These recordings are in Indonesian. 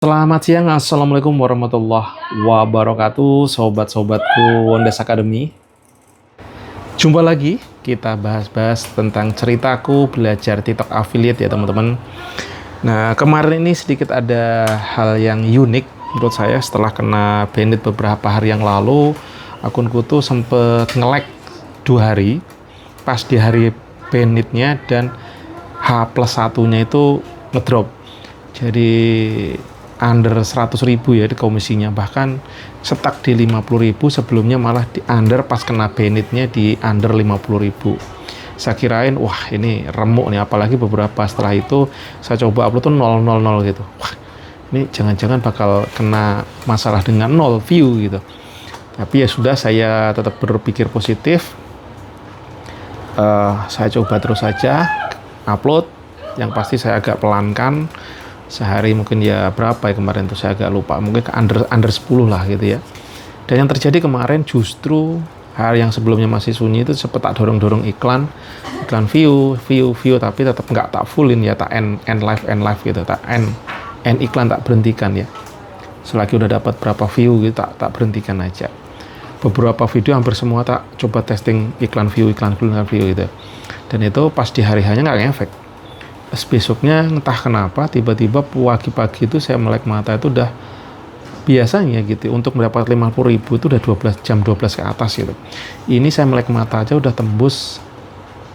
Selamat siang, Assalamualaikum warahmatullahi wabarakatuh, sobat-sobatku Wondes Academy. Jumpa lagi, kita bahas-bahas tentang ceritaku belajar TikTok affiliate ya teman-teman. Nah, kemarin ini sedikit ada hal yang unik menurut saya setelah kena banned beberapa hari yang lalu. Akunku tuh sempet nge-lag 2 hari, pas di hari bannednya dan H plus satunya itu ngedrop. Jadi under 100.000 ya di komisinya, bahkan stuck di 50.000, sebelumnya malah di under pas kena bannednya di under 50.000. Saya kirain wah ini remuk nih, apalagi beberapa setelah itu saya coba upload tuh 000 gitu. Wah, ini jangan-jangan bakal kena masalah dengan 0 view gitu. Tapi ya sudah, saya tetap berpikir positif. Saya coba terus saja upload. Yang pasti saya agak pelankan, sehari mungkin ya berapa ya kemarin tuh, saya agak lupa, mungkin ke under 10 lah gitu ya. Dan yang terjadi kemarin justru hari yang sebelumnya masih sunyi itu sempat tak dorong-dorong iklan view, tapi tetap nggak tak fullin ya, tak end live gitu, tak end iklan tak berhentikan ya. Selagi udah dapat berapa view gitu tak berhentikan aja. Beberapa video hampir semua tak coba testing iklan view gitu. Dan itu pas di hari hanya nggak ngefek. Besoknya entah kenapa tiba-tiba pagi-pagi itu saya melek mata itu udah biasanya gitu untuk mendapat 50.000 itu udah 12 ke atas gitu. Ini saya melek mata aja udah tembus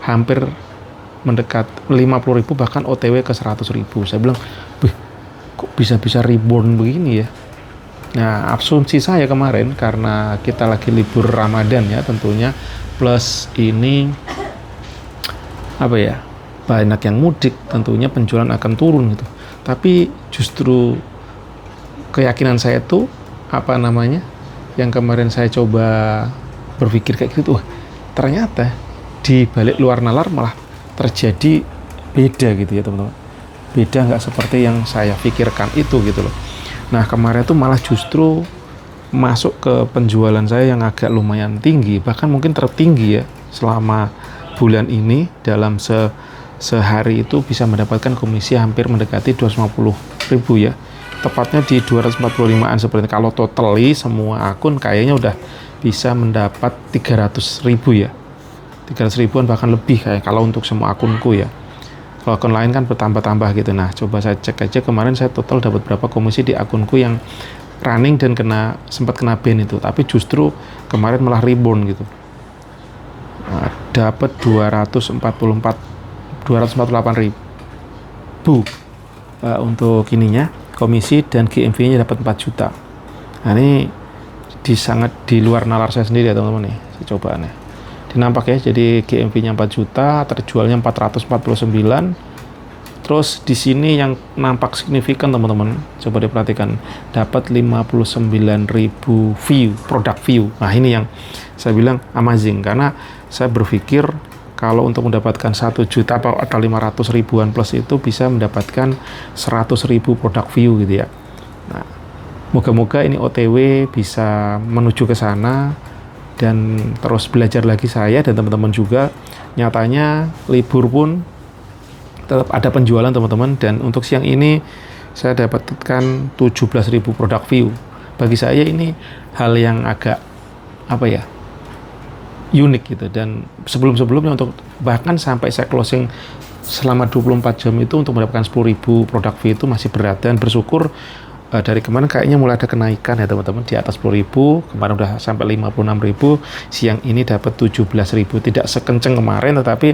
hampir mendekat 50.000, bahkan OTW ke 100.000. Saya bilang, wih, kok bisa-bisa reborn begini ya. Nah, asumsi saya kemarin karena kita lagi libur Ramadan ya tentunya, plus ini apa ya, banyak yang mudik, tentunya penjualan akan turun gitu. Tapi justru keyakinan saya tuh yang kemarin saya coba berpikir kayak gitu, wah, ternyata di balik luar nalar malah terjadi beda gitu ya teman-teman. Beda, nggak seperti yang saya pikirkan itu gitu loh. Nah, kemarin tuh malah justru masuk ke penjualan saya yang agak lumayan tinggi, bahkan mungkin tertinggi ya selama bulan ini. Dalam sehari itu bisa mendapatkan komisi hampir mendekati 250.000 ya, tepatnya di 245an seperti. Kalau totally semua akun kayaknya udah bisa mendapat 300.000 ya, 300.000-an bahkan lebih kayak kalau untuk semua akunku ya. Kalau akun lain kan bertambah-tambah gitu. Nah, coba saya cek aja kemarin saya total dapat berapa komisi di akunku yang running dan sempat kena ban itu, tapi justru kemarin malah reborn gitu. Nah, dapat 248.000 untuk ininya komisi, dan GMV-nya dapat 4 juta. Nah, ini sangat di luar nalar saya sendiri ya teman-teman nih. Saya coba nih. Dinampak ya, jadi GMV-nya 4 juta, terjualnya 449. Terus di sini yang nampak signifikan teman-teman, coba diperhatikan, dapat 59.000 view, produk view. Nah, ini yang saya bilang amazing, karena saya berpikir kalau untuk mendapatkan 1 juta atau 500 ribuan plus itu bisa mendapatkan 100.000 produk view gitu ya. Nah, moga-moga ini OTW bisa menuju ke sana dan terus belajar lagi saya dan teman-teman juga. Nyatanya libur pun tetap ada penjualan teman-teman, dan untuk siang ini saya dapatkan 17.000 produk view. Bagi saya ini hal yang agak unik gitu. Dan sebelumnya untuk bahkan sampai saya closing selama 24 jam itu untuk mendapatkan 10.000 produk view itu masih berat, dan bersyukur dari kemarin kayaknya mulai ada kenaikan ya teman-teman, di atas 10.000. Kemarin udah sampai 56.000, siang ini dapat 17.000. Tidak sekenceng kemarin, tetapi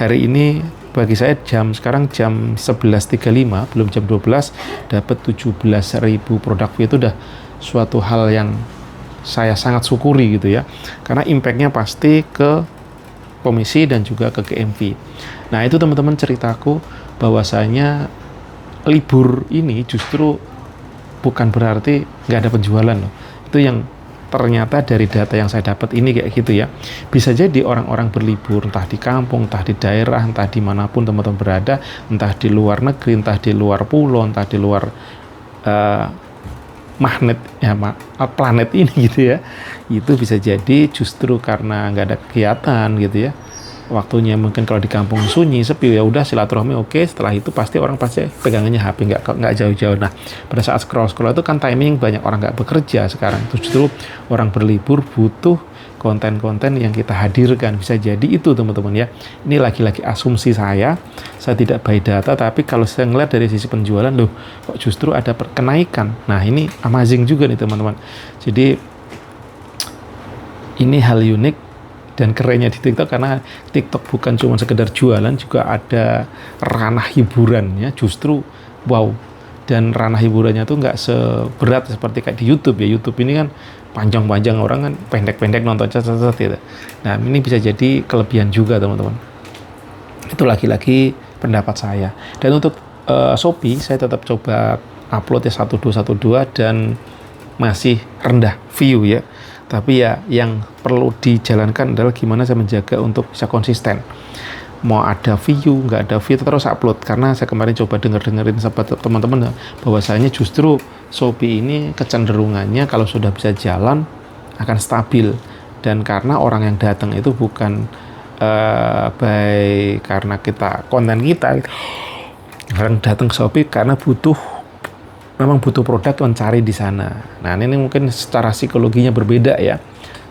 hari ini bagi saya sekarang jam 11.35, belum jam 12, dapat 17.000 produk view. Itu udah suatu hal yang saya sangat syukuri gitu ya, karena impactnya pasti ke komisi dan juga ke GMV. Nah, itu teman-teman ceritaku, bahwasanya libur ini justru bukan berarti nggak ada penjualan loh. Itu yang ternyata dari data yang saya dapat ini kayak gitu ya. Bisa jadi orang-orang berlibur, entah di kampung, entah di daerah, entah dimanapun teman-teman berada, entah di luar negeri, entah di luar pulau, entah di luar planet ini gitu ya. Itu bisa jadi justru karena nggak ada kegiatan gitu ya, waktunya mungkin kalau di kampung sunyi sepi, ya udah silaturahmi oke, setelah itu pasti orang pasti pegangannya HP, nggak jauh-jauh. Nah pada saat scroll itu kan timing banyak orang nggak bekerja sekarang, itu justru orang berlibur butuh konten-konten yang kita hadirkan. Bisa jadi itu teman-teman ya, ini lagi-lagi asumsi saya tidak by data, tapi kalau saya ngeliat dari sisi penjualan, loh kok justru ada kenaikan. Nah ini amazing juga nih teman-teman. Jadi ini hal unik dan kerennya di TikTok, karena TikTok bukan cuma sekedar jualan, juga ada ranah hiburannya, justru wow. Dan ranah hiburannya tuh nggak seberat seperti kayak di YouTube ya. YouTube ini kan panjang-panjang, orang kan pendek-pendek nonton cet-cet gitu. Nah ini bisa jadi kelebihan juga teman-teman. Itu lagi-lagi pendapat saya. Dan untuk Shopee saya tetap coba upload ya 1212 dan masih rendah view ya. Tapi ya yang perlu dijalankan adalah gimana saya menjaga untuk bisa konsisten. Mau ada view, nggak ada view, terus upload. Karena saya kemarin coba dengerin sahabat teman-teman bahwasanya justru Shopee ini kecenderungannya kalau sudah bisa jalan akan stabil. Dan karena orang yang datang itu bukan baik karena kita konten kita, orang datang ke Shopee karena memang butuh produk, mencari di sana. Nah ini mungkin secara psikologinya berbeda ya.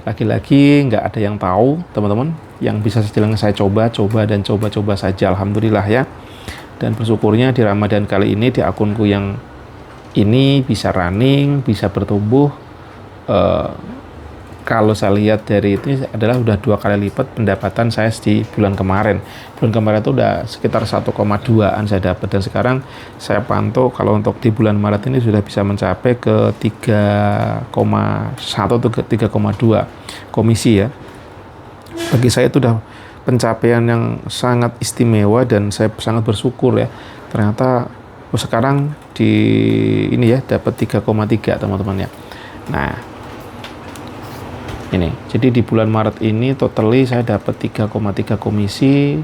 Lagi-lagi nggak ada yang tahu teman-teman. Yang bisa saya coba saja, alhamdulillah ya. Dan bersyukurnya di Ramadan kali ini di akunku yang ini bisa running, bisa bertumbuh. Kalau saya lihat dari itu adalah udah 2 kali lipat pendapatan saya di bulan kemarin. Bulan kemarin itu udah sekitar 1,2an saya dapat, dan sekarang saya pantau kalau untuk di bulan Maret ini sudah bisa mencapai ke 3,1 atau 3,2 komisi ya. Bagi saya itu udah pencapaian yang sangat istimewa dan saya sangat bersyukur ya. Ternyata sekarang di ini ya dapat 3,3 teman-teman ya. Nah, ini. Jadi di bulan Maret ini totally saya dapat 3,3 komisi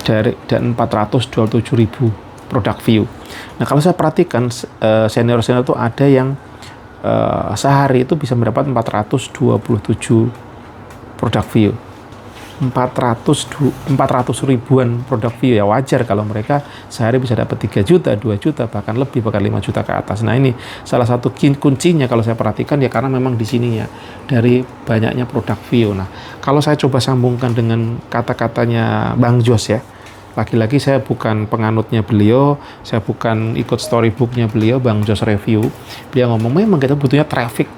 dan 427.000 produk view. Nah, kalau saya perhatikan senior-senior itu ada yang sehari itu bisa mendapat 427 produk view. 400 ribuan produk view ya, wajar kalau mereka sehari bisa dapat 3 juta, 2 juta, bahkan lebih, bahkan 5 juta ke atas. Nah ini salah satu kuncinya kalau saya perhatikan ya, karena memang di sini ya dari banyaknya produk view. Nah kalau saya coba sambungkan dengan kata-katanya Bang Jos ya, lagi-lagi saya bukan penganutnya beliau, saya bukan ikut storybooknya beliau, Bang Jos Review. Dia ngomong memang kita butuhnya traffic.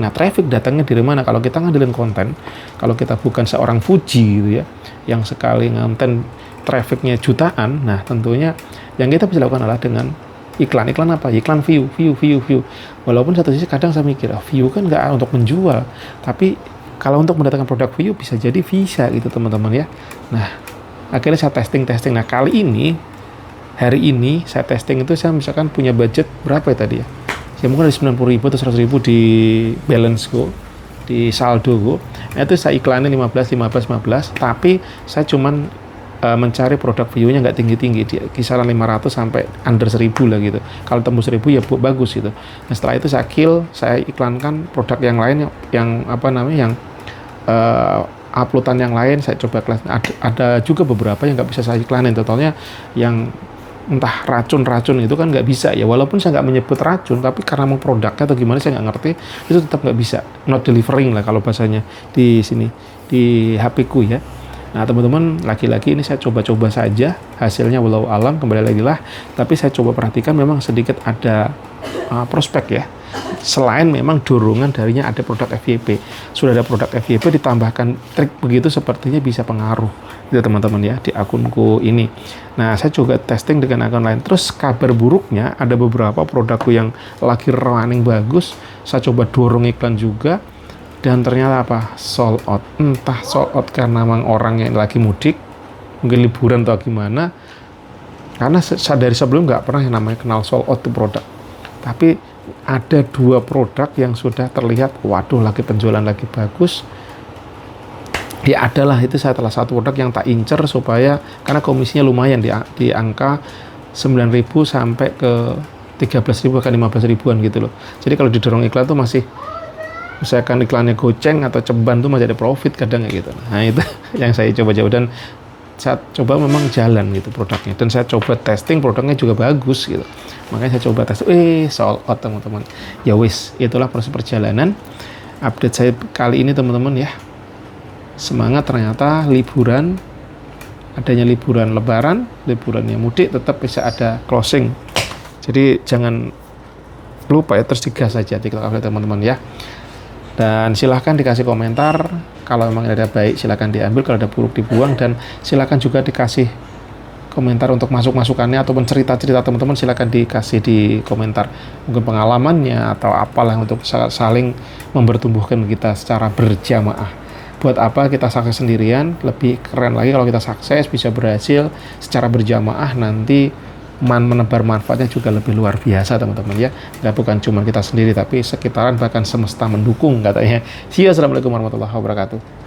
Nah, traffic datangnya dari mana? Kalau kita ngandelin konten, kalau kita bukan seorang Fuji gitu ya, yang sekali ngonten trafficnya jutaan, nah tentunya yang kita bisa lakukan adalah dengan iklan apa? Iklan view. Walaupun satu sisi kadang saya mikir, view kan nggak untuk menjual, tapi kalau untuk mendatangkan produk view bisa jadi bisa gitu teman-teman ya. Nah akhirnya saya testing. Nah kali ini, hari ini saya testing itu saya misalkan punya budget berapa ya tadi ya? Ya mungkin ada 90.000 atau 100.000 di balance go, di saldo go. Nah itu saya iklanin 15, tapi saya cuman mencari produk view-nya nggak tinggi-tinggi, di kisaran 500 sampai under 1.000 lah gitu. Kalau tembus 1.000 ya bagus gitu. Nah setelah itu saya iklankan produk yang lain yang uploadan yang lain saya coba kelas. Ada juga beberapa yang nggak bisa saya iklanin, totalnya yang entah racun itu kan nggak bisa ya, walaupun saya nggak menyebut racun, tapi karena mau produknya atau gimana saya nggak ngerti, itu tetap nggak bisa, not delivering lah kalau bahasanya di sini di HP ku ya. Nah teman-teman, lagi-lagi ini saya coba-coba saja, hasilnya walau alam, kembali lagi lah. Tapi saya coba perhatikan memang sedikit ada prospek ya. Selain memang dorongan darinya ada produk FYP, sudah ada produk FYP ditambahkan trik begitu, sepertinya bisa pengaruh itu teman-teman ya di akunku ini. Nah saya juga testing dengan akun lain. Terus kabar buruknya ada beberapa produkku yang lagi running bagus, saya coba dorong iklan juga, dan ternyata apa? Sold out. Entah sold out karena memang orang yang lagi mudik, mungkin liburan atau gimana. Karena dari sebelum nggak pernah yang namanya kenal sold out itu produk. Tapi ada 2 produk yang sudah terlihat, waduh lagi penjualan lagi bagus. Ya adalah itu salah satu produk yang tak incer supaya, karena komisinya lumayan di angka 9.000 sampai ke 13.000 bahkan 15.000-an gitu loh. Jadi kalau didorong iklan tuh masih misalkan iklannya goceng atau ceban tuh masih ada profit kadang kayak gitu. Nah itu yang saya coba jauh, dan saya coba memang jalan gitu produknya, dan saya coba testing produknya juga bagus gitu, makanya saya coba tes, sold out teman-teman. Ya wis, itulah proses perjalanan update saya kali ini teman-teman ya. Semangat, ternyata liburan, adanya liburan lebaran, liburan yang mudik tetap bisa ada closing. Jadi jangan lupa ya, terus digas saja TikTok update teman-teman ya. Dan silahkan dikasih komentar, kalau memang ada baik silahkan diambil, kalau ada buruk dibuang, dan silahkan juga dikasih komentar untuk masukannya ataupun cerita-cerita teman-teman, silahkan dikasih di komentar, mungkin pengalamannya atau apalah, untuk saling mempertumbuhkan kita secara berjamaah. Buat apa kita sukses sendirian, lebih keren lagi kalau kita sukses, bisa berhasil secara berjamaah, nanti menebar manfaatnya juga lebih luar biasa teman-teman ya. Nggak, bukan cuma kita sendiri, tapi sekitaran bahkan semesta mendukung katanya. See you, assalamualaikum warahmatullahi wabarakatuh.